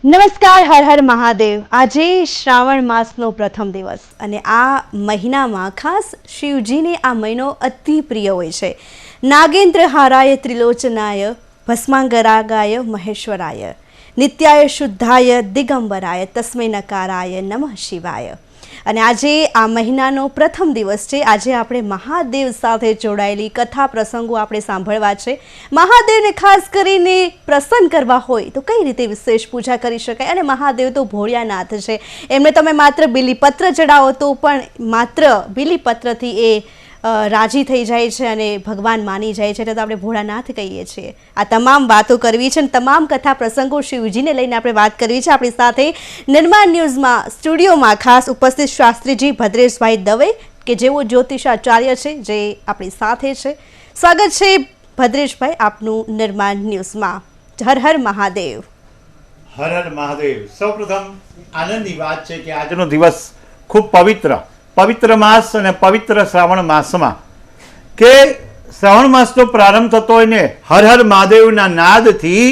નમસ્કાર, હર હર મહાદેવ. આજે શ્રાવણ માસનો પ્રથમ દિવસ અને આ મહિનામાં ખાસ શિવજીને આ મહિનો અતિ પ્રિય હોય છે. નાગેન્દ્ર હારાય ત્રિલોચનાય ભસ્માંગરાગાય મહેશ્વરાય નિત્યાય શુદ્ધાય દિગંબરાય તસ્મૈ નકારાય નમઃ શિવાય. અને આજે આ મહિનાનો પ્રથમ દિવસ છે. આજે આપણે મહાદેવ સાથે જોડાયેલી કથા પ્રસંગો આપણે સાંભળવા છે. મહાદેવને ખાસ કરીને પ્રસન્ન કરવા હોય તો કઈ રીતે વિશેષ પૂજા કરી શકાય. અને મહાદેવ તો ભોળિયાનાથ છે, એમને તમે માત્ર બીલીપત્ર ચડાવો તો પણ માત્ર બીલીપત્રથી એ રાજી થઈ જાય છે અને ભગવાન માની જાય છે. એટલે તો આપણે ભોળાનાથ કહીએ છીએ. આ તમામ વાતો કરવી છે અને તમામ કથા પ્રસંગો શિવજીને લઈને આપણે વાત કરવી છે. આપણી સાથે નિર્માણ ન્યૂઝમાં સ્ટુડિયોમાં ખાસ ઉપસ્થિત શાસ્ત્રીજી ભદ્રેશભાઈ દવે કે જેઓ જ્યોતિષાચાર્ય છે, જે આપણી સાથે છે. સ્વાગત છે ભદ્રેશભાઈ આપનું નિર્માણ ન્યૂઝમાં. હર હર મહાદેવ. હર હર મહાદેવ. સૌપ્રથમ આનંદની વાત છે કે આજનો દિવસ ખૂબ પવિત્ર માસ અને પવિત્ર શ્રાવણ માસમાં કે શ્રાવણ માસનો પ્રારંભ થતો હોય ને હર હર મહાદેવના નાદથી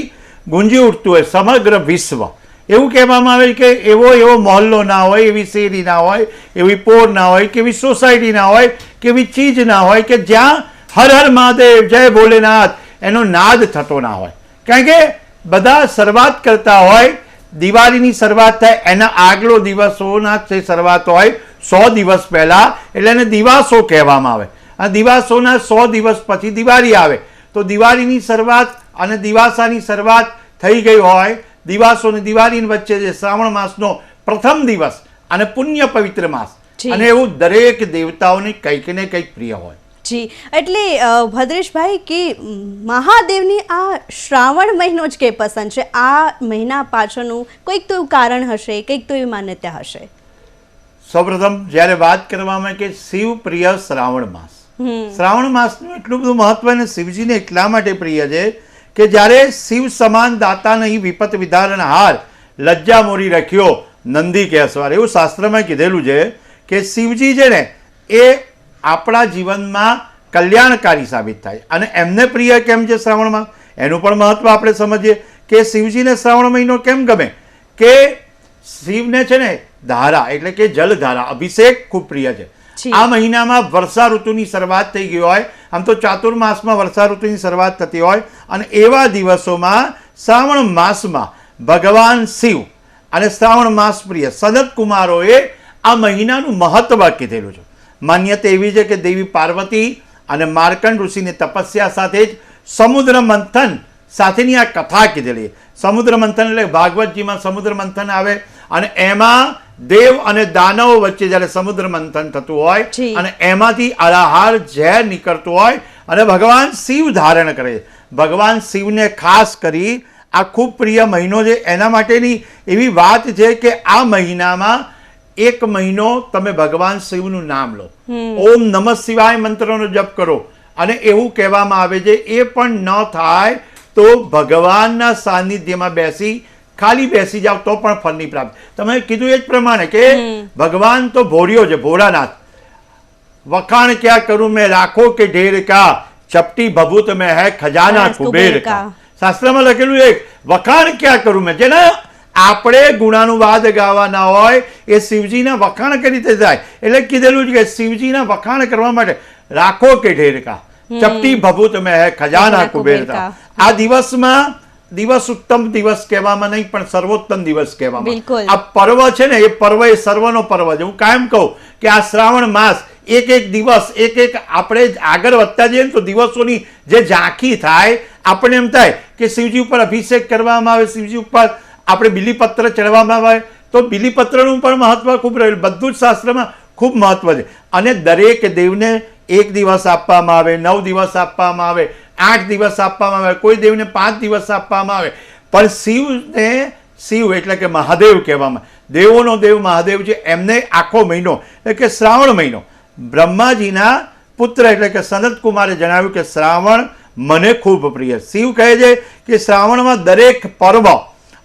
ગુંજી ઉઠતું હોય સમગ્ર વિશ્વ. એવું કહેવામાં આવે કે એવો મહોલ્લો ના હોય, એવી શેરી ના હોય, એવી પોર ના હોય, કે એવી સોસાયટી ના હોય, કે એવી ચીજ ના હોય કે જ્યાં હર હર મહાદેવ જય ભોલેનાથ એનો નાદ થતો ના હોય. કારણ કે બધા શરૂઆત કરતા હોય, દિવાળીની શરૂઆત થાય એના આગલો દિવસોના જે શરૂઆત હોય 100 દિવસ પહેલા, એટલે એને દિવાસો કહેવામાં આવે. આ દિવાસોના 100 દિવસ પછી દિવાળી આવે તો દિવાળીની શરૂઆત અને દિવાસાની શરૂઆત થઈ ગઈ હોય. દિવાસો અને દિવાળીની વચ્ચે જે શ્રાવણ માસનો પ્રથમ દિવસ અને પુણ્ય પવિત્ર માસ, અને એવું દરેક દેવતાઓને કંઈક ને કંઈક પ્રિય હોય. જી, એટલે ભદ્રેશભાઈ કે મહાદેવની આ શ્રાવણ મહિનો જ કે પસંદ છે. આ મહિના પાછળનું કોઈક તો એવું કારણ હશે, કંઈક તો એવી માન્યતા હશે. સૌપ્રથમ જ્યારે વાત કરવામાં કે શિવ પ્રિય શ્રાવણ માસ, શ્રાવણ માસનું એટલું બધું મહત્વ અને શિવજીને એટલા માટે પ્રિય છે કે જ્યારે શિવ સમાન દાતા નહીં વિપત વિધારણ હાર લજ્જા મોરી રખ્યો નંદી કેસવાર, એવું શાસ્ત્રમાં કીધેલું છે કે શિવજી છે ને એ આપણા જીવનમાં કલ્યાણકારી સાબિત થાય. અને એમને પ્રિય કેમ છે શ્રાવણ માસ, એનું પણ મહત્વ આપણે સમજીએ કે શિવજીને શ્રાવણ મહિનો કેમ ગમે. કે શિવને છે ને ધારા એટલે કે જલધારા અભિષેક ખૂબ પ્રિય છે. આ મહિનામાં વર્ષા ઋતુની શરૂઆત થઈ ગઈ હોય, આમ તો ચાતુર્માસમાં વર્ષા ઋતુની શરૂઆત થતી હોય, અને એવા દિવસોમાં શ્રાવણ માસમાં ભગવાન શિવ અને શ્રાવણ માસ પ્રિય સનત કુમારોએ આ મહિનાનું મહત્વ કીધેલું છે. માન્યતા એવી છે કે દેવી પાર્વતી અને માર્કંડ ઋષિની તપસ્યા સાથે જ સમુદ્ર મંથન સાથેની આ કથા કીધેલી. સમુદ્ર મંથન એટલે ભાગવતજીમાં સમુદ્ર મંથન આવે અને એમાં દેવ અને દાનવો વચ્ચે જ્યારે સમુદ્ર મંથન થતું હોય અને એમાંથી અરાહાર ઝેર નીકળતું હોય અને ભગવાન શિવ ધારણ કરે. ભગવાન શિવને ખાસ કરી આ ખૂબ પ્રિય મહિનો છે. એના માટેની એવી વાત છે કે આ મહિનામાં એક મહિનો તમે ભગવાન શિવનું નામ લો, ઓમ નમઃ શિવાય મંત્રનો જપ કરો. અને એવું કહેવામાં આવે છે એ પણ ન થાય તો ભગવાનના સાનિધ્યમાં ખાલી બેસી જાવ તો પણ ફળની પ્રાપ્તિ. તમે કીધું એ જ પ્રમાણે કે ભગવાન તો ભોળિયો છે, ભોળાનાથ. વખાણ ક્યાં કરું મેં રાખો કે ઢેર કા, ચપટી ભભૂત મેં હૈ ખજાના કુબેર કા. શાસ્ત્રમાં લખેલું એક વખાણ ક્યાં કરું મેં, જેના આપણે ગુણાનુવાદ ગાવાના હોય એ શિવજીના વખાણ કઈ રીતે થાય. એટલે કીધેલું છે કે શિવજીના વખાણ કરવા માટે રાખો કે ઢેર કા, ચપટી ભભૂત મેં હૈ ખજાના કુબેર કા. આ દિવસમાં દિવસ ઉત્તમ દિવસ કહેવામાં નહીં પણ સર્વોત્તમ દિવસ કહેવામાં. આ પર્વ છે ને એ પર્વ એ સર્વનો પર્વ છે. હું કાયમ કહું કે આ શ્રાવણ માસ એક દિવસ આપણે આગળ વધતા જઈએ તો દિવસોની જે ઝાંખી થાય, આપણને એમ થાય કે શિવજી ઉપર અભિષેક કરવામાં આવે, શિવજી ઉપર આપણે બીલીપત્ર ચડવામાં આવે તો બીલીપત્રનું પણ મહત્વ ખૂબ રહેલું. બધું જ શાસ્ત્રમાં ખૂબ મહત્વ છે. અને દરેક દેવને 1 દિવસ આપવામાં આવે, 9 દિવસ આપવામાં આવે, 8 દિવસ આપવામાં આવે, કોઈ દેવને 5 દિવસ આપવામાં આવે. પણ શિવને શિવ એટલે કે મહાદેવ કહેવામાં, દેવોનો દેવ મહાદેવ છે. એમને આખો મહિનો એટલે કે શ્રાવણ મહિનો બ્રહ્માજીના પુત્ર એટલે કે સનત કુમારે જણાવ્યું કે શ્રાવણ મને ખૂબ પ્રિય. શિવ કહે છે કે શ્રાવણમાં દરેક પર્વ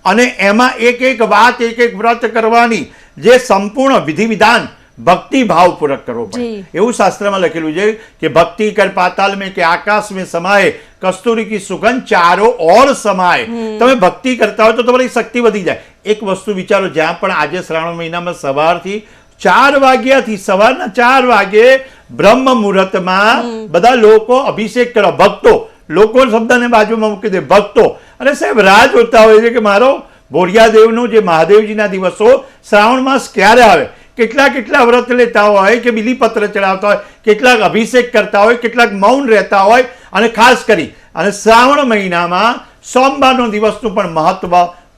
અને એમાં એક વાત એક વ્રત કરવાની જે સંપૂર્ણ વિધિ વિધાન ભક્તિ ભાવપૂર્વક કરવો પડે. એવું શાસ્ત્રમાં લખેલું છે કે ભક્તિ કર પાતાલ में કે આકાશ में समाये કસ્તુરી કી સુગંધ ચારો ઓર સમાય. તમે ભક્તિ કરતા હોય તો તમારી શક્તિ વધી જાય. એક વસ્તુ વિચારો, જ્યાં પણ આજે શ્રાવણ મહિનામાં સવારથી 4 વાગ્યાથી સવારના 4 વાગે બ્રહ્મ મુહૂર્તમાં બધા લોકો અભિષેક કરવા, ભક્તો, લોકો શબ્દને બાજુમાં મૂકી દે, ભક્તો, અને સાહેબ રાહ જોતા હોય છે કે મારો ભોળિયાદેવનો જે મહાદેવજીના દિવસો શ્રાવણ માસ ક્યારે આવે. કેટલા વ્રત લેતા હોય કે બિલીપત્ર ચડાવતા હોય, કેટલાક અભિષેક કરતા હોય, કેટલાક મૌન રહેતા હોય, અને ખાસ કરી અને શ્રાવણ મહિનામાં સોમવારનો દિવસનું પણ મહત્વ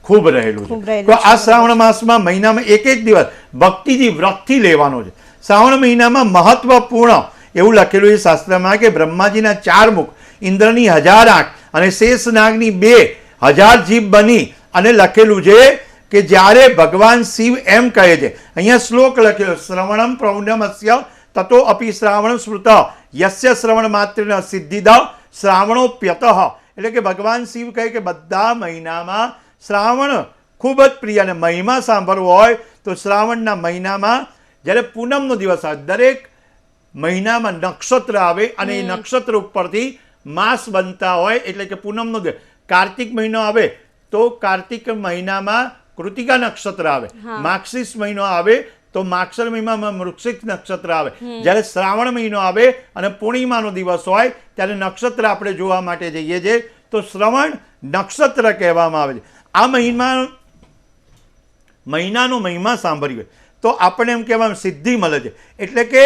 ખૂબ રહેલું છે. તો આ શ્રાવણ માસમાં મહિનામાં એક દિવસ ભક્તિથી વ્રતથી લેવાનો છે. શ્રાવણ મહિનામાં મહત્વપૂર્ણ એવું લખેલું છે શાસ્ત્રમાં કે બ્રહ્માજીના 4 મુખ, ઇન્દ્રની 1000 આંખ અને શેષનાગની 2000 જીભ બની અને લખેલું છે કે જ્યારે ભગવાન શિવ એમ કહે છે, અહીંયા શ્લોક લખેલો, શ્રવણમ પ્રૌઢમસ્ય તતો અપી શ્રાવણ સ્મૃત યસ્ય શ્રવણ માત્ર સિદ્ધિદ શ્રાવણોપ્યતઃ. એટલે કે ભગવાન શિવ કહે કે બધા મહિનામાં શ્રાવણ ખૂબ જ પ્રિય, અને મહિમા સાંભળવો હોય તો શ્રાવણના મહિનામાં જ્યારે પૂનમનો દિવસ આવે, દરેક મહિનામાં નક્ષત્ર આવે અને એ નક્ષત્ર ઉપરથી માસ બનતા હોય, એટલે કે પૂનમનો દિવસ, કાર્તિક મહિનો આવે તો કાર્તિક મહિનામાં કૃતિકા નક્ષત્ર આવે, માક્ષીસ મહિનો આવે તો માક્ષર મહિનામાં મૃક્ષિક નક્ષત્ર આવે, જ્યારે શ્રાવણ મહિનો આવે અને પૂર્ણિમાનો દિવસ હોય ત્યારે નક્ષત્ર આપણે જોવા માટે જઈએ છીએ, તો શ્રવણ નક્ષત્ર કહેવામાં આવે છે. આ મહિનાનો મહિમા સાંભળ્યો તો આપણે એમ કહેવામાં સિદ્ધિ મળે છે. એટલે કે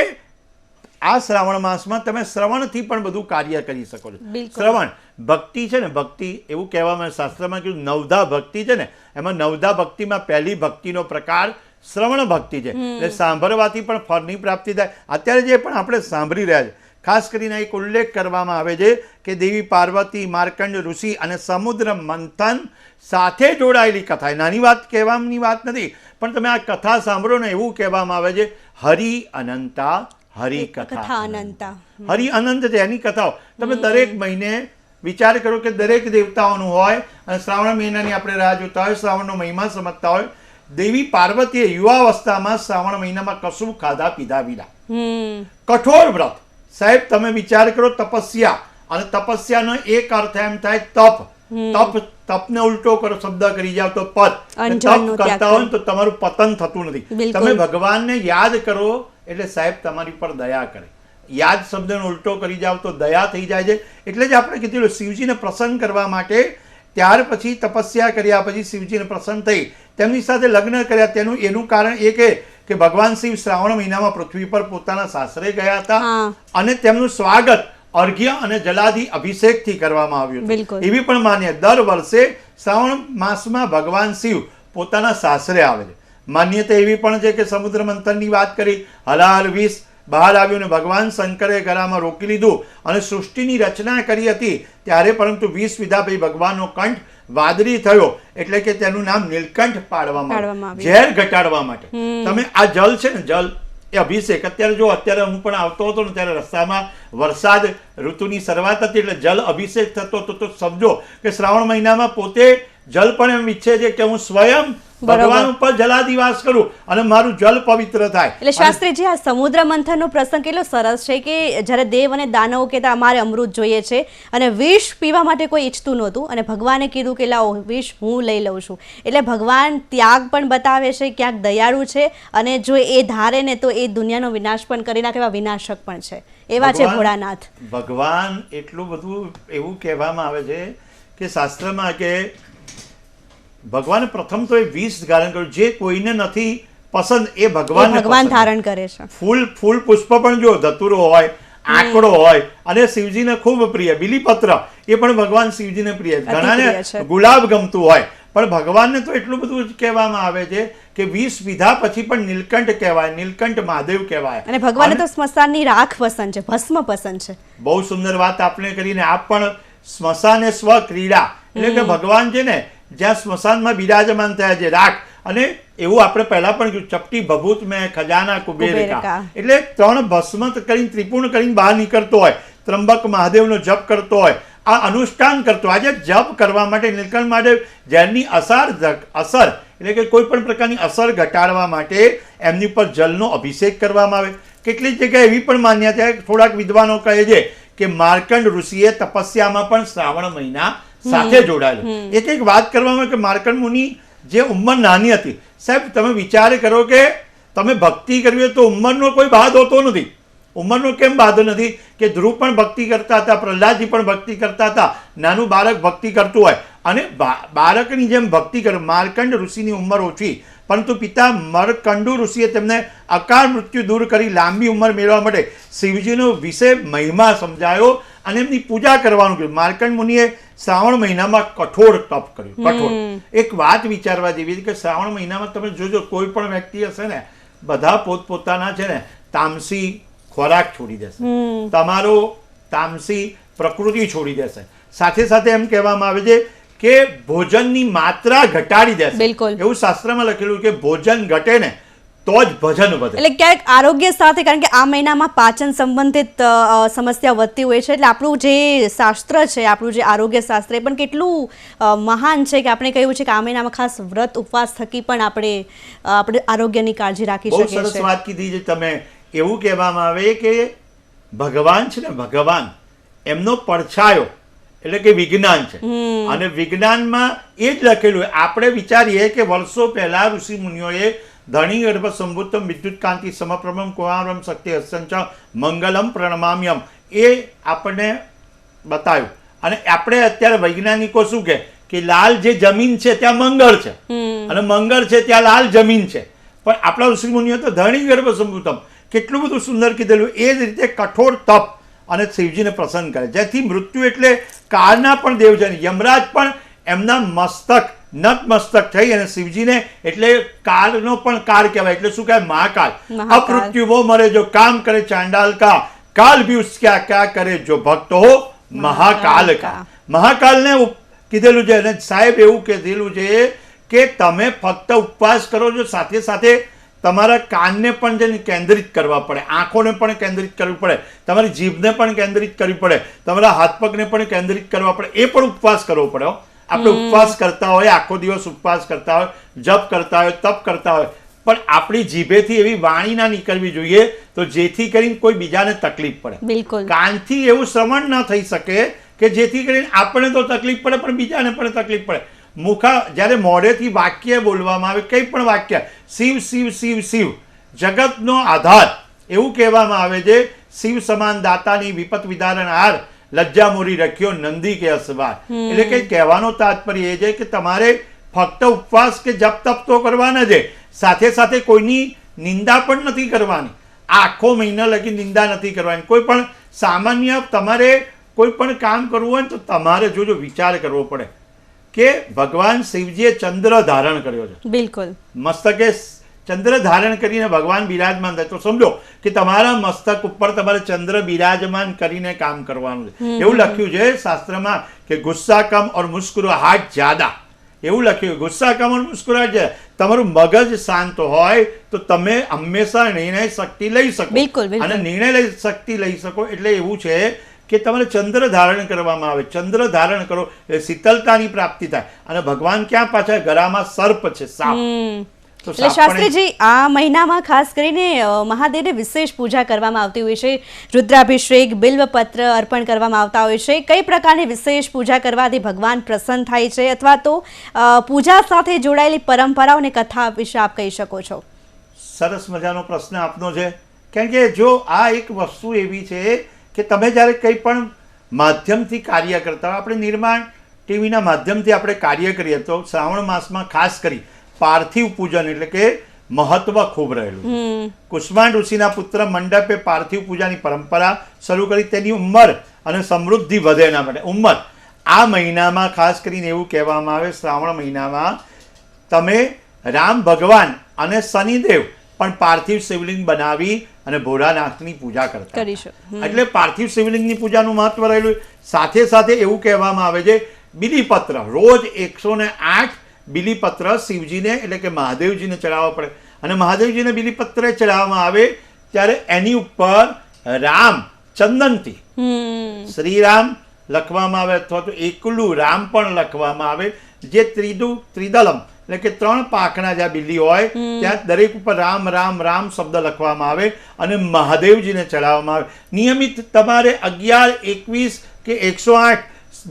આ શ્રાવણ માસમાં તમે શ્રવણથી પણ બધું કાર્ય કરી શકો છો. શ્રવણ ભક્તિ છે ને, ભક્તિ એવું કહેવામાં શાસ્ત્રમાં કીધું, નવધા ભક્તિ છે ને, એમાં નવધા ભક્તિમાં પહેલી ભક્તિનો પ્રકાર શ્રવણ ભક્તિ છે. એટલે સાંભળવાથી પણ ફળની પ્રાપ્તિ થાય. અત્યારે જે પણ આપણે સાંભળી રહ્યા છે, ખાસ કરીને એક ઉલ્લેખ કરવામાં આવે છે કે દેવી પાર્વતી, માર્કંડ ઋષિ અને સમુદ્ર મંથન સાથે જોડાયેલી કથા. નાની વાત કહેવાની વાત નથી, પણ તમે આ કથા સાંભળો ને, એવું કહેવામાં આવે છે હરિ અનંતા હરિકથા અનંતા. હરિ અનંત છે એની કથાઓ. તમે દરેક મહિને વિચાર કરો કે દરેક દેવતાઓનું હોય, અને શ્રાવણ મહિનાની આપણે રાહ જોતા હોય, શ્રાવણનો મહિમા સમજતા હોય. દેવી પાર્વતીએ યુવાવસ્થામાં શ્રાવણ મહિનામાં કશું ખાધા પીધા વિના કઠોર વ્રત. સાહેબ તમે વિચાર કરો, તપસ્યા, અને તપસ્યાનો એક અર્થ એમ થાય તપ. તપને ઉલટો કરો, શબ્દ કરી જાવ તો પત. તપ કરતા હોય તો તમારું પતન થતું નથી. તમે ભગવાનને યાદ કરો એટલે સાહેબ તમારી પર દયા કરે. યાદ શબ્દનો ઉલટો કરી જાવ તો દયા થઈ જાય છે. એટલે જ આપણે કીધું શિવજીને પ્રસન્ન કરવા માટે ત્યાર પછી તપસ્યા કર્યા પછી શિવજીને પ્રસન્ન થઈ તેમની સાથે લગ્ન કર્યા. એનું કારણ એ કે ભગવાન શિવ શ્રાવણ મહિનામાં પૃથ્વી પર પોતાના સાસરે ગયા હતા, અને તેમનું સ્વાગત અર્ઘ્ય અને જલાદી અભિષેકથી કરવામાં આવ્યું. એવી પણ માન્ય દર વર્ષે શ્રાવણ માસમાં ભગવાન શિવ પોતાના સાસરે આવે છે. માન્યતા એવી પણ છે કે સમુદ્ર મંથનની વાત કરી, હલાહલ વિષ બહાર આવ્યું ને ભગવાન શંકરે ગળામાં રોકી લીધું અને સૃષ્ટિની રચના કરી હતી ત્યારે, પરંતુ વિષ વિધા પછી ભગવાનનો કંઠ વાદળી થયો, એટલે કે તેનું નામ નીલકંઠ પાડવામાં આવ્યું, ઝેર ઘટાડવા માટે. તમે આ જલ છે ને, જલ એ અભિષેક. અત્યારે હું પણ આવતો હતો ને ત્યારે રસ્તામાં વરસાદ ઋતુની શરૂઆત હતી, એટલે જલ અભિષેક થતો હતો. તો સમજો કે શ્રાવણ મહિનામાં પોતે જલ પણ એમ ઈચ્છે છે કે હું સ્વયં ભગવાન ઉપર જલાદિવાસ કરું અને મારું જલ પવિત્ર થાય. એટલે શાસ્ત્રીજી, આ સમુદ્ર મંથનનો પ્રસંગ કેટલો સરસ છે કે જ્યારે દેવ અને દાનવો કહેતા અમારે અમૃત જોઈએ છે, અને વિષ પીવા માટે કોઈ ઈચ્છતું નહોતું, અને ભગવાને કીધું કે લાવો વિષ હું લઈ લઉં છું. એટલે ભગવાન ત્યાગ પણ બતાવે છે, ક્યાંક દયાળુ છે, અને જો એ ધારે ને તો એ દુનિયાનો વિનાશ પણ કરી નાખે એવા વિનાશક પણ છે. એવા છે ભોળાનાથ ભગવાન. એટલું બધું એવું કહેવામાં આવે છે કે શાસ્ત્રમાં કે ભગવાન પ્રથમ તો એ વિષ ધારણ કર્યું, જે કોઈને નથી પસંદ એ ભગવાન ધારણ કરે છે. ફૂલ પુષ્પ પણ જો ધતુરો હોય, આંકડો હોય, અને શિવજીને ખૂબ પ્રિય બિલીપત્ર, એ પણ ભગવાન શિવજીને પ્રિય. ઘણાને ગુલાબ ગમતું હોય, પણ ભગવાનને તો એટલું બધું જ કહેવામાં આવે છે કે વિષ પીધા પછી પણ નીલકંઠ કહેવાય, નીલકંઠ મહાદેવ કહેવાય. અને ભગવાનને તો સ્મશાનની રાખ પસંદ છે, ભસ્મ પસંદ છે. બહુ સુંદર વાત આપણે કરીને. આપ પણ સ્મશાને સ્વ ક્રીડા, એટલે કે ભગવાન છે ને જ્યાં સ્મશાનમાં બિરાજમાન થયા છે, રાખ. અને એવું આપણે પહેલા પણ કીધું, ચપટી ભભૂત મેં ખજાના કુબેરિકા, એટલે 3 ભસ્મ કરીને ત્રિપુર્ણ કરીને બહાર નીકળતો હોય, ત્રંબક મહાદેવનો જપ કરતો હોય, આ અનુષ્ઠાન કરતો. આજે જપ કરવા માટે નીલકંઠ મહાદેવ ઝેરની અસર એટલે કે કોઈ પણ પ્રકારની અસર ઘટાડવા માટે એમની પર જલનો અભિષેક કરવામાં આવે. કેટલીક જગ્યાએ એવી પણ માન્યતા, થોડાક વિદ્વાનો કહે છે કે માર્કંડ ઋષિએ તપસ્યામાં પણ શ્રાવણ મહિના સાથે જોડાયેલું. એક વાત કરવામાં કે માર્કંડ મુનિ જે ઉંમર નાની હતી. સાહેબ તમે વિચાર કરો કે તમે ભક્તિ કરવી હોય તો ઉંમરનો કોઈ બાદ હોતો નથી. ઉંમરનો કેમ બાધો નથી કે ધ્રુવ પણ ભક્તિ કરતા હતા, પ્રહલાદજી પણ ભક્તિ કરતા હતા, નાનું બાળક ભક્તિ કરતું હોય અને બાળકની જેમ ભક્તિ કરે. માર્કંડ ઋષિની ઉંમર ઓછી, પરંતુ પિતા મરકંડુ ઋષિએ તેમને અકાળ મૃત્યુ દૂર કરી લાંબી ઉંમર મેળવવા માટે શિવજીનો વિશે મહિમા સમજાયો અને એમની પૂજા કરવાનું કહ્યું. માર્કંડ મુનિએ શ્રાવણ મહિનામાં કઠોર તપ કર્યું. કઠોર એક વાત વિચારવા જેવી છે કે શ્રાવણ મહિનામાં તમે જોજો કોઈ પણ વ્યક્તિ હશે ને, બધા પોતપોતાના છે ને તામસી ખોરાક છોડી દેશે, તમારો તામસી પ્રકૃતિ છોડી દેશે. સાથે સાથે એમ કહેવામાં આવે છે કે ભોજનની માત્રા ઘટાડી દેશે. બિલકુલ એવું શાસ્ત્રમાં લખેલું કે ભોજન ઘટે ને તો જ ભજન વધે. એટલે ક્યાંક આરોગ્ય સાથે, કારણ કે આ મહિનામાં પાચન સંબંધિત સમસ્યા વધતી હોય છે, એટલે આપણું જે શાસ્ત્ર છે, આપણું જે આરોગ્ય શાસ્ત્ર એ પણ કેટલું મહાન છે કે આપણે કહ્યું છે કે આ મહિનામાં ખાસ વ્રત ઉપવાસ થકી પણ આપણે આરોગ્યની કાળજી રાખી શકીએ છીએ. બહુ સરસ વાત કીધી છે તમે. એવું કહેવામાં આવે કે ભગવાન છે ને, ભગવાન એમનો પડછાયો એટલે કે વિજ્ઞાન છે અને વિજ્ઞાનમાં એ જ લખેલું. આપણે વિચારીએ કે વર્ષો પહેલા ઋષિ મુનિઓએ ધણી ગર્ભ સંભુતમ વિદ્યુત કાંતિ સમપ્રભમ કુમારમ શક્તિ હસ્તંચ મંગલમ પ્રણમામ્યમ એ આપણને બતાવ્યું. અને આપણે અત્યારે વૈજ્ઞાનિકો શું કે લાલ જે જમીન છે ત્યાં મંગળ છે અને મંગળ છે ત્યાં લાલ જમીન છે. પણ આપણા ઋષિ મુનિઓ તો ધણી ગર્ભ સંભુતમ કેટલું બધું સુંદર કીધેલું. એ જ રીતે કઠોર તપ અને શિવજીને પ્રસન્ન કરે, જેથી મૃત્યુ એટલે કાળના પણ દેવ છે. યમરાજ પણ એમના મસ્તક નતમસ્તક થઈ અને શિવજીને એટલે કાળનો પણ કાળ કહેવાય. એટલે શું કહેવાય? મહાકાળ. અમૃત્યુ वो मरे जो काम करे चांडाल का, काल भी उसका क्या करे जो भक्त हो महाकाल का. મહાકાલને કીધેલું છે અને સાહેબ એવું કીધેલું છે કે તમે ફક્ત ઉપવાસ કરો છો, સાથે સાથે તમારા કાનને પણ જેને કેન્દ્રિત કરવા પડે, આંખોને પણ કેન્દ્રિત કરવી પડે, તમારી જીભને પણ કેન્દ્રિત કરવી પડે, તમારા હાથ પગને પણ કેન્દ્રિત કરવા પડે. એ પણ ઉપવાસ કરવો પડે. આપણે ઉપવાસ કરતા હોય, આખો દિવસ ઉપવાસ કરતા હોય, જપ કરતા હોય, તપ કરતા હોય, પણ આપણી જીભેથી એવી વાણી ના નીકળવી જોઈએ તો જેથી કરીને કોઈ બીજાને તકલીફ પડે. બિલકુલ કાનથી એવું શ્રવણ ના થઈ શકે કે જેથી કરીને આપણને તો તકલીફ પડે પણ બીજાને પણ તકલીફ પડે. જ્યારે મોઢેથી વાક્ય બોલવામાં આવે, કંઈ પણ વાક્ય, શિવ શિવ શિવ શિવ જગતનો આધાર એવું કહેવામાં આવે છે. શિવ સમાન દાતાની વિપત વિદારણ હાર, લજ્જા મોરી રખ્યો નંદી કે અસવાર. એટલે કે કહેવાનો તાત્પર્ય એ છે કે તમારે ફક્ત ઉપવાસ કે જપ તપ તો કરવાના છે, સાથે સાથે કોઈની નિંદા પણ નથી કરવાની. આખો મહિના લગી નિંદા નથી કરવાની. કોઈ પણ સામાન્ય તમારે કોઈ પણ કામ કરવું હોય ને તો તમારે જોજો વિચાર કરવો પડે કે ભગવાન શિવજીએ ચંદ્ર ધારણ કર્યો છે. બિલકુલ મસ્તકે ચંદ્ર ધારણ કરીને ભગવાન બિરાજમાન થાય તો સમજો કે તમારા મસ્તક ઉપર તમારે ચંદ્ર બિરાજમાન કરીને કામ કરવાનું છે. એવું લખ્યું છે શાસ્ત્રમાં કે ગુસ્સા કમ ઓર મુસ્કુરાહટ જ્યાદા. એવું લખ્યું ગુસ્સા કમ ઓર મુસ્કુરાહટ જ્યાદા. તમારું મગજ શાંત હોય તો તમે હંમેશા નિર્ણય શક્તિ લઈ શકો અને નિર્ણય લઈ શક્તિ લઈ શકો. એટલે એવું છે કે તમારે ચંદ્ર ધારણ કરવામાં આવે. ચંદ્ર ધારણ કરો એટલે શીતળતાની પ્રાપ્તિ થાય. અને ભગવાન ક્યાં પાછા? ગળામાં સર્પ છે, સાપ. એટલે શાસ્ત્રીજી આ મહિનામાં ખાસ કરીને મહાદેવને વિશેષ પૂજા કરવામાં આવતી હોય છે. રુદ્રાભિષેક, બિલ્વપત્ર અર્પણ કરવામાં આવતા હોય છે. કઈ પ્રકારની વિશેષ પૂજા કરવાથી ભગવાન પ્રસન્ન થાય છે, અથવા તો પૂજા સાથે જોડાયેલી પરંપરાઓ અને કથા વિશે આપ કહી શકો છો? સરસ મજાનો પ્રશ્ન આપનો છે. કારણ કે જો આ એક વસ્તુ એવી છે કે તમે જ્યારે કંઈ પણ માધ્યમથી કાર્ય કરતા હોય, આપણે નિર્માણ ટીવીના માધ્યમથી આપણે કાર્ય કરીએ તો શ્રાવણ માસમાં ખાસ કરી પાર્થિવ પૂજન એટલે કે મહત્વ ખૂબ રહેલું. કુષ્માંડ ઋષિના પુત્ર મંડપે પાર્થિવ પૂજાની પરંપરા શરૂ કરી. તેની ઉંમર અને સમૃદ્ધિ વધે એના માટે ઉંમર આ મહિનામાં ખાસ કરીને એવું કહેવામાં આવે, શ્રાવણ મહિનામાં તમે રામ ભગવાન અને શનિદેવ પણ પાર્થિવ શિવલિંગ બનાવી અને ભોળાનાથની પૂજા કરતા. એટલે પાર્થિવ શિવલિંગની પૂજાનું મહત્વ રહેલું. સાથે સાથે એવું કહેવામાં આવે છે બિલીપત્ર રોજ 108 બિલીપત્ર શિવજીને એટલે કે મહાદેવજીને ચડાવવા પડે. અને મહાદેવજીને બિલીપત્ર ચડાવવામાં આવે ત્યારે એની ઉપર રામ ચંદનથી શ્રીરામ લખવામાં આવે અથવા તો એકલું રામ પણ લખવામાં આવે. જે ત્રિદલમ એટલે કે 3 પાંખના જ્યાં બિલ્લી હોય ત્યાં દરેક ઉપર રામ રામ રામ શબ્દ લખવામાં આવે અને મહાદેવજીને ચડાવવામાં આવે. નિયમિત તમારે 11, 21 કે 108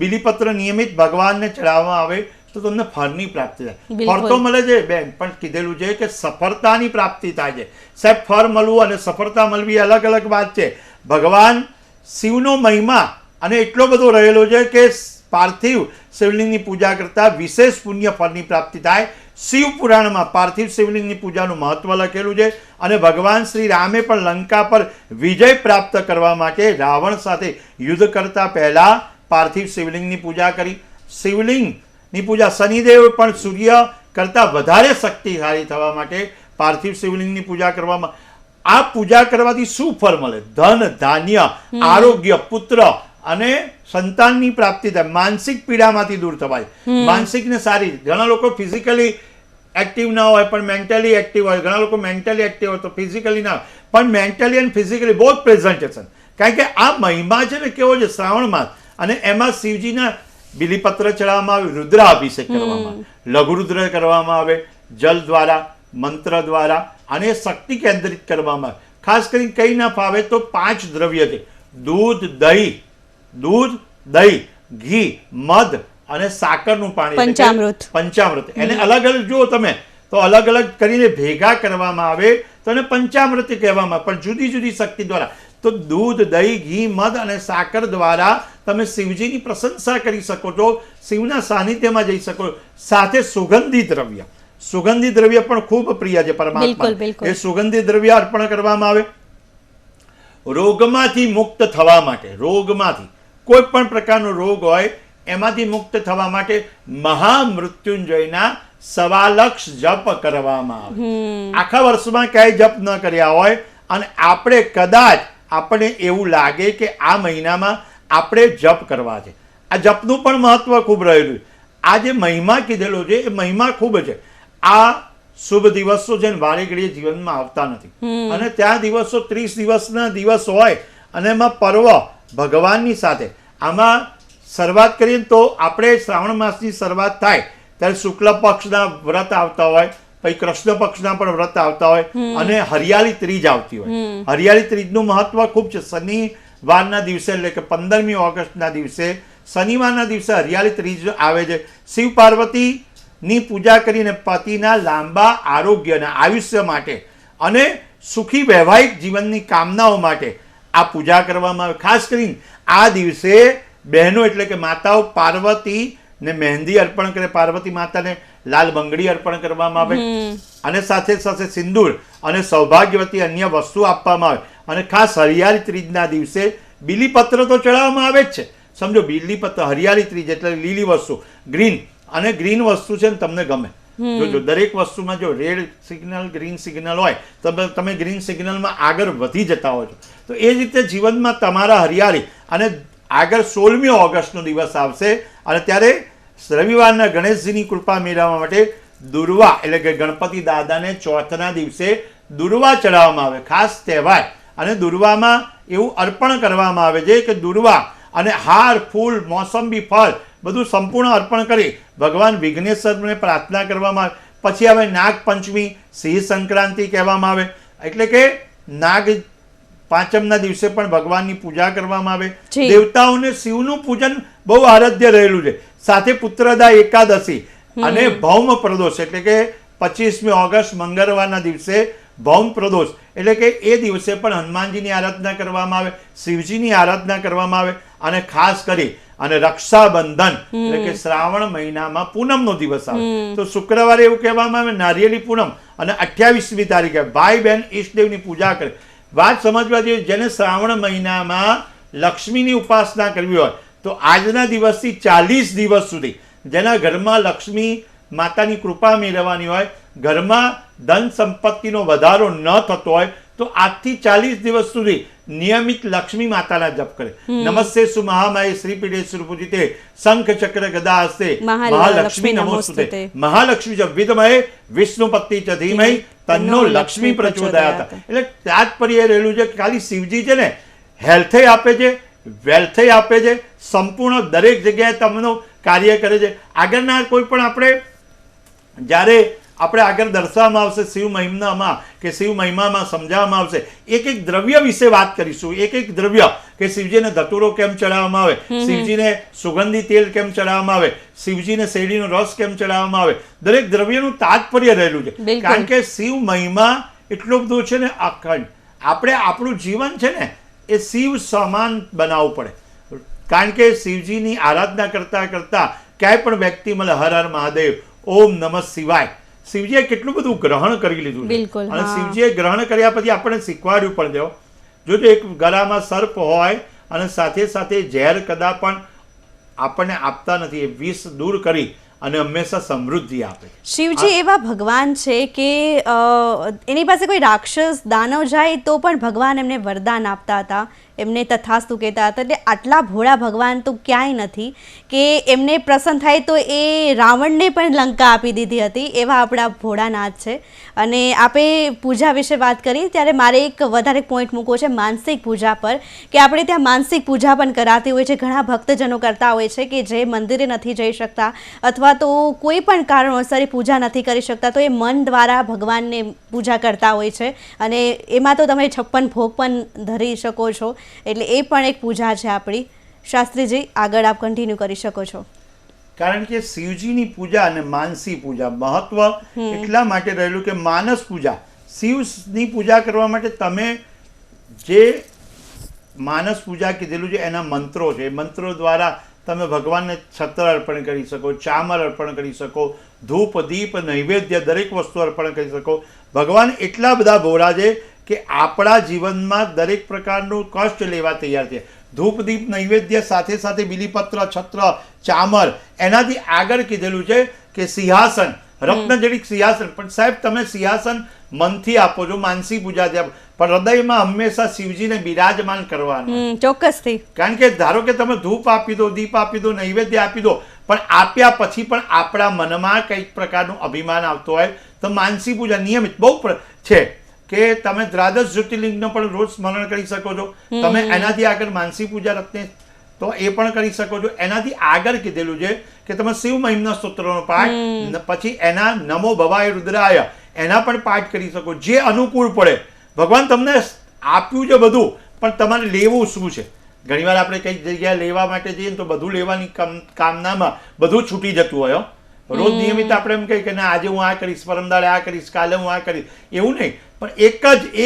બિલીપત્ર નિયમિત ભગવાનને ચડાવવામાં આવે. તો તમને ફળની પ્રાપ્તિ થાય. બિલકુલ. ફળ તો મળે છે બેન, પણ કીધેલું છે કે સફળતાની પ્રાપ્તિ થાય છે. સાહેબ, ફળ મળવું અને સફળતા મળવી અલગ અલગ વાત છે. ભગવાન શિવનો મહિમા અને એટલો બધો રહેલો છે કે પાર્થિવ શિવલિંગની પૂજા કરતા વિશેષ પુણ્ય ફળની પ્રાપ્તિ થાય. શિવ પુરાણમાં પાર્થિવ શિવલિંગની પૂજાનું મહત્વ લખેલું છે અને ભગવાન શ્રી રામે પણ લંકા પર વિજય પ્રાપ્ત કરવા માટે રાવણ સાથે યુદ્ધ કરતા પહેલા પાર્થિવ શિવલિંગની પૂજા કરી. શિવલિંગની પૂજા શનિદેવ પણ સૂર્ય કરતા વધારે શક્તિશાળી થવા માટે પાર્થિવ શિવલિંગની પૂજા કરવામાં. આ પૂજા કરવાથી શું ફળ મળે? ધન, ધાન્ય, આરોગ્ય, પુત્ર અને સંતાનની પ્રાપ્તિ થાય. માનસિક પીડામાંથી દૂર થવાય. માનસિક ને સારી. ઘણા લોકો ફિઝિકલી એક્ટિવ ના હોય પણ મેન્ટલી એક્ટિવ હોય. ઘણા લોકો મેન્ટલી એક્ટિવ હોય તો ફિઝિકલી ના હોય, પણ મેન્ટલી અને ફિઝિકલી બોથ પ્રેઝન્ટેશન. કારણ કે આ મહિમા છે ને કેવો છે શ્રાવણ માસ, અને એમાં શિવજીના બિલીપત્ર ચડાવવામાં આવે, રુદ્રાભિષેક કરવામાં આવે, લઘુરુદ્ર કરવામાં આવે, જલ દ્વારા, મંત્ર દ્વારા, અને શક્તિ કેન્દ્રિત કરવામાં આવે. ખાસ કરીને કઈ ના ફાવે તો 5 દ્રવ્ય છે: દૂધ, દહીં, ઘી, મધ અને સાકરનું પાણી, પંચામૃત. પંચામૃત. એને અલગ અલગ જુઓ તમે તો અલગ અલગ કરીને ભેગા કરવામાં આવે તો એને પંચામૃત કહેવામાં આવે, પણ જુદી જુદી શક્તિ દ્વારા. તો દૂધ, દહીં, ઘી, મધ અને સાકર દ્વારા તમે શિવજીની પ્રશંસા કરી શકો છો, શિવના સાનિધ્યમાં જઈ શકો છો. સાથે સુગંધી દ્રવ્ય પણ ખૂબ પ્રિય છે પરમાત્મા. એ સુગંધી દ્રવ્ય અર્પણ કરવામાં આવે. રોગમાંથી મુક્ત થવા માટે, રોગમાંથી કોઈ પણ પ્રકારનો રોગ હોય એમાંથી મુક્ત થવા માટે મહામૃત્યુંજયના 1.25 લાખ જપ કરવામાં આવે. આખા વર્ષમાં ક્યાંય જપ ન કર્યા હોય અને આપણે કદાચ આપણને એવું લાગે કે આ મહિનામાં આપણે જપ કરવા છે. આ જપનું પણ મહત્વ ખૂબ રહેલું છે. આ જે મહિમા કીધેલો છે એ મહિમા ખૂબ છે. આ શુભ દિવસો છે ને વારે ઘડીએ જીવનમાં આવતા નથી, અને ત્યાં દિવસો 30 દિવસના દિવસ હોય અને એમાં પર્વ ભગવાનની સાથે. આમાં શરૂઆત કરીએ તો આપણે શ્રાવણ માસની શરૂઆત થાય ત્યારે શુક્લ પક્ષના વ્રત આવતા હોય, પછી કૃષ્ણ પક્ષના પણ વ્રત આવતા હોય, અને હરિયાળી ત્રીજ આવતી હોય. હરિયાળી ત્રીજનું મહત્વ ખૂબ છે. શનિવારના દિવસે એટલે કે 15મી ઓગસ્ટના દિવસે શનિવારના દિવસે હરિયાળી ત્રીજ આવે છે. શિવ પાર્વતીની પૂજા કરીને પતિના લાંબા આરોગ્ય અને આયુષ્ય માટે અને સુખી વૈવાહિક જીવનની કામનાઓ માટે આ પૂજા કરવામાં આવે. ખાસ કરીને આ દિવસે બહેનો એટલે કે માતાઓ પાર્વતીને મહેંદી અર્પણ કરે, પાર્વતી માતાને લાલ બંગડી અર્પણ કરવામાં આવે, અને સાથે સાથે સિંદૂર અને સૌભાગ્યવતી અન્ય વસ્તુ આપવામાં આવે. અને ખાસ હરિયાળી ત્રીજના દિવસે બીલીપત્ર તો ચડાવવામાં આવે જ છે. સમજો, બીલીપત્ર, હરિયાળી ત્રીજ એટલે લીલી વસ્તુ, ગ્રીન, અને ગ્રીન વસ્તુ છે ને તમને ગમે. જો દરેક વસ્તુમાં જો રેડ સિગ્નલ, ગ્રીન સિગ્નલ હોય તો તમે ગ્રીન સિગ્નલમાં આગળ વધી જતા હો છો. તો એ રીતે જીવનમાં તમારા હરિયાળી. અને આગળ 16મી ઓગસ્ટનો દિવસ આવશે અને ત્યારે રવિવારના ગણેશજીની કૃપા મેળવવા માટે દુર્વા એટલે કે ગણપતિ દાદાને ચોથના દિવસે દુર્વા ચડાવવામાં આવે. ખાસ તહેવાર. અને દુર્વામાં એવું અર્પણ કરવામાં આવે છે કે દુર્વા અને હાર, ફૂલ, મોસંબી, ફળ બધું સંપૂર્ણ અર્પણ કરી ભગવાન વિઘ્નેશ્વરને પ્રાર્થના કરવામાં આવે. પછી આવે નાગપંચમી, સિંહ સંક્રાંતિ કહેવામાં આવે, એટલે કે નાગ પાંચમના દિવસે પણ ભગવાનની પૂજા કરવામાં આવે. દેવતાઓને શિવનું પૂજન બહુ આરાધ્ય રહેલું છે. સાથે પુત્રદા એકાદશી અને ભૌમ પ્રદોષ એટલે કે 25મી ઓગસ્ટ મંગળવારના દિવસે ભૌમ પ્રદોષ એટલે કે એ દિવસે પણ હનુમાનજીની આરાધના કરવામાં આવે, શિવજીની આરાધના કરવામાં આવે. અને ખાસ કરી અને રક્ષાબંધન એટલે કે શ્રાવણ મહિનામાં પૂનમનો દિવસ આવે તો શુક્રવારે એવું કહેવામાં આવે નારિયેળી પૂનમ, અને 28મી તારીખે ભાઈ બહેન ઈષ્ટદેવની પૂજા કરે. વાત સમજવા જોઈએ, જેને શ્રાવણ મહિનામાં લક્ષ્મીની ઉપાસના કરવી હોય તો આજના દિવસથી 40 દિવસ સુધી જેના ઘરમાં લક્ષ્મી માતાની કૃપા મેળવવાની હોય, ઘરમાં ધન સંપત્તિનો વધારો ન થતો હોય તો આજથી 40 દિવસ સુધી નિયમિત લક્ષ્મી માતાના જપ કરે. નમસ્તે સુ મહામાયે શ્રીપીઠે સુરપૂજિતે શંખ ચક્ર ગદા હસ્તે મહાલક્ષ્મી નમોસ્તુતે. મહાલક્ષ્મી જ વિદ્મહે વિષ્ણુપતિ ચ ધીમહિ તન્નો લક્ષ્મી પ્રચોદયાત. એટલે તાત્પર્ય રહેલું છે કે ખાલી શિવજી છે ને હેલ્થે આપે છે, વેલ્થે આપે છે, સંપૂર્ણ દરેક જગ્યાએ તમને કાર્ય કરે છે. આગળના કોઈ પણ આપણે જ્યારે આપણે આગળ દર્શાવવામાં આવશે શિવ મહિમામાં કે શિવ મહિમામાં સમજાવવામાં આવશે. એક એક દ્રવ્ય વિશે વાત કરીશું. એક એક દ્રવ્ય કે શિવજીને ધતુરો કેમ ચડાવવામાં આવે, શિવજીને સુગંધી તેલ કેમ ચડાવવામાં આવે, શિવજીને શેરડીનો રસ કેમ ચડાવવામાં આવે, દરેક દ્રવ્યનું તાત્પર્ય રહેલું છે. કારણ કે શિવ મહિમા એટલો બધો છે ને અખંડ. આપણે આપણું જીવન છે ને એ શિવ સમાન બનાવવું પડે. કારણ કે શિવજીની આરાધના કરતા કરતા ક્યાંય પણ વ્યક્તિ મળે હર હર મહાદેવ, ઓમ નમઃ શિવાય, શિવજીએ કેટલું બધું ગ્રહણ કરી લીધું છે. અને શિવજીએ ગ્રહણ કર્યા પછી આપણને શીખવાડ્યું પણ દેવો. જોજો એક ગળામાં સર્પ હોય અને સાથે સાથે ઝેર કદા પણ આપણને આપતા નથી, એ વિષ દૂર કરી અને હંમેશા સમૃદ્ધિ આપે. શિવજી એવા ભગવાન છે કે એની પાસે કોઈ રાક્ષસ દાનવ જાય તો પણ ભગવાન એમને વરદાન આપતા હતા, એમને તથાસ્તુ કહેતા હતા. એટલે આટલા ભોળા ભગવાન તો ક્યાંય નથી કે એમને પ્રસન્ન થાય તો એ રાવણને પણ લંકા આપી દીધી હતી, એવા આપણા ભોળાનાથ છે. અને આપે પૂજા વિશે વાત કરી ત્યારે મારે એક વધારે પોઈન્ટ મૂકવો છે માનસિક પૂજા પર, કે આપણે ત્યાં માનસિક પૂજા પણ કરાતી હોય છે. ઘણા ભક્તજનો કરતા હોય છે કે જે મંદિરે નથી જઈ શકતા અથવા તો કોઈ પણ કારણોસર પૂજા નથી કરી શકતા, તો એ મન દ્વારા ભગવાનને પૂજા કરતા હોય છે. અને એમાં તો તમે 56 ભોગ પણ ધરી શકો છો, એટલે એ પણ એક પૂજા છે આપણી. શાસ્ત્રીજી આગળ આપ કન્ટિન્યુ કરી શકો છો. કારણ કે શિવજીની પૂજા અને માનસી પૂજા મહત્વ એટલા માટે રહેલું કે માનસ પૂજા, શિવની પૂજા કરવા માટે તમે જે માનસ પૂજા કીધેલું છે એના મંત્રો છે, એ મંત્રો દ્વારા તમે ભગવાનને છત્ર અર્પણ કરી શકો, ચામર અર્પણ કરી શકો, ધૂપ દીપ નૈવેદ્ય દરેક વસ્તુ અર્પણ કરી શકો. ભગવાન એટલા બધા ભોળા છે કે આપણા જીવનમાં દરેક પ્રકારનું કષ્ટ લેવા તૈયાર છે. ધૂપ દીપ નૈવેદ્ય સાથે સાથે બિલીપત્ર, છત્ર, ચામર, એનાથી આગળ કીધેલું છે કે સિંહાસન, રત્નજડિત સિંહાસન. પણ સાહેબ તમે સિંહાસન મનથી આપો છો, માનસી પૂજાથી આપો, પણ હૃદયમાં હંમેશા શિવજીને બિરાજમાન કરવાનું. ચોક્કસથી. કારણ કે ધારો કે તમે ધૂપ આપી દો, દીપ આપી દો, નૈવેદ્ય આપી દો, પણ આપ્યા પછી પણ આપણા મનમાં કંઈક પ્રકારનું અભિમાન આવતો હોય તો માનસી પૂજા નિયમિત બહુ છે કે તમે દ્વાદશ જ્યોતિર્લિંગનો પણ રોજ સ્મરણ કરી શકો છો. તમે એનાથી આગળ માનસી પૂજા રત્ને તો એ પણ કરી શકો છો. એનાથી આગળ કીધેલું છે કે તમે શિવ મહિમના સ્તોત્રનો પાઠ, પછી એના નમો ભવાય રુદ્રાય એના પણ પાઠ કરી શકો, જે અનુકૂળ પડે. ભગવાન તમને આપ્યું છે બધું, પણ તમારે લેવું શું છે. ઘણીવાર આપણે કઈ જગ્યાએ લેવા માટે જઈએ તો બધું લેવાની કામનામાં બધું છૂટી જતું હોય. રોજ નિયમિત આપણે એમ કહીએ કે ના આજે હું આ કરીશ, પરમદાડે આ કરીશ, કાલે હું આ કરીશ, એવું નહીં. પણ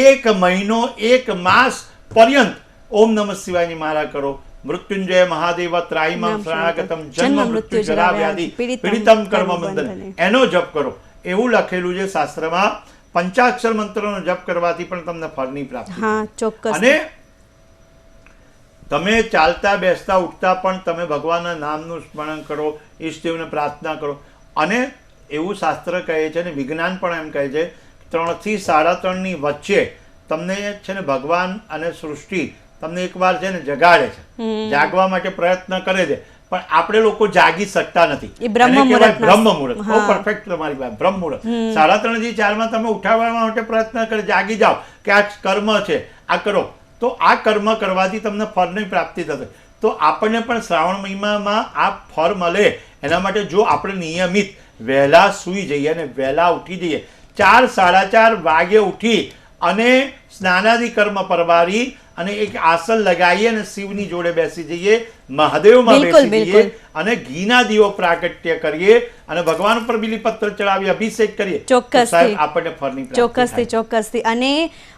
એક મહિનો, એક માસ પર્યંત ઓમ નમઃ શિવાયની માળા કરો, મૃત્યુંજય મહાદેવ ત્રાહિમામ શરણાગતમ જન્મ મૃત્યુ જરા વ્યાધિ પીડિતમ કર્મ બંધન, એનો જપ કરો. એવું લખેલું છે શાસ્ત્રમાં. પંચાક્ષર મંત્રનો જપ કરવાથી પણ તમને ફળની પ્રાપ્તિ. અને તમે ચાલતા બેસતા ઉઠતા પણ તમે ભગવાનના નામનું સ્મરણ કરો, ઈષ્ટદેવને પ્રાર્થના કરો. અને એવું શાસ્ત્ર કહે છે ને વિજ્ઞાન પણ એમ કહે છે 3 થી 3.5 વચ્ચે તમને છે ને ભગવાન અને સૃષ્ટિ તમને એકવાર છે ને જગાડે છે, જાગવા માટે પ્રયત્ન કરે છે, પણ આપણે લોકો જાગી શકતા નથી. બ્રહ્મ મુહૂર્ત બહુ પરફેક્ટ તમારી વાત. બ્રહ્મ મુહૂર્ત 3:30 થી 4 તમે ઉઠાવવા માટે પ્રયત્ન કરે, જાગી જાઓ કે આ કર્મ છે, આ કરો, તો આ કર્મ કરવાથી તમને ફળની પ્રાપ્તિ થશે. તો આપણને પણ શ્રાવણ મહિનામાં આ ફળ મળે એના માટે જો આપણે નિયમિત વહેલા સૂઈ જઈએ અને વહેલા ઉઠી જઈએ, 4, 4:30 વાગે ઉઠી અને સ્નાનાદિ કર્મ પરવારી અને એક આસન લગાવીએ અને શિવની જોડે બેસી જઈએ, મહાદેવમાં બેસી જઈએ અને ઘીના દીવો પ્રાગટ્ય કરીએ અને ભગવાન પર બિલીપત્ર ચડાવી અભિષેક કરીએ, ચોક્કસથી આપણને ફળની પ્રાપ્તિ. ચોક્કસથી. અને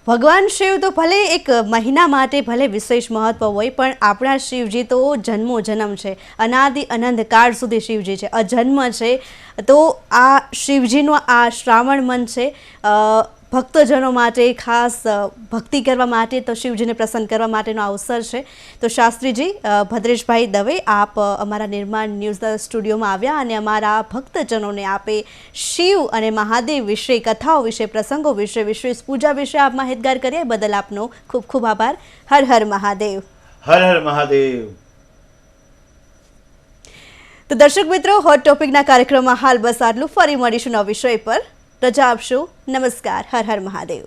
ભગવાન શિવ તો ભલે એક મહિના માટે ભલે વિશેષ મહત્વ હોય, પણ આપણા શિવજી તો જન્મો જન્મ છે, અનાદિ અનંત કાળ સુધી શિવજી છે, અજન્મ છે. તો આ શિવજીનો આ શ્રાવણ મન છે ભક્તજનો માટે ખાસ ભક્તિ કરવા માટે, તો શિવજીને પ્રસન્ન કરવા માટેનો અવસર છે. તો શાસ્ત્રીજી ભદ્રેશભાઈ દવે, આપ અમારા નિર્માણ ન્યૂઝ સ્ટુડિયોમાં આવ્યા અને અમારા ભક્તજનોને આપે શિવ અને મહાદેવ વિશે, કથાઓ વિશે, પ્રસંગો વિશે, વિશેષ પૂજા વિશે આપ માહિતગાર કર્યા, બદલ આપનો ખૂબ ખૂબ આભાર. હર હર મહાદેવ. હર હર મહાદેવ. તો દર્શક મિત્રો, હોટ ટોપિકના કાર્યક્રમમાં હાલ બસ આટલું. ફરી મળીશું નવા વિષય પર. રજા આપશો. નમસ્કાર. હર હર મહાદેવ.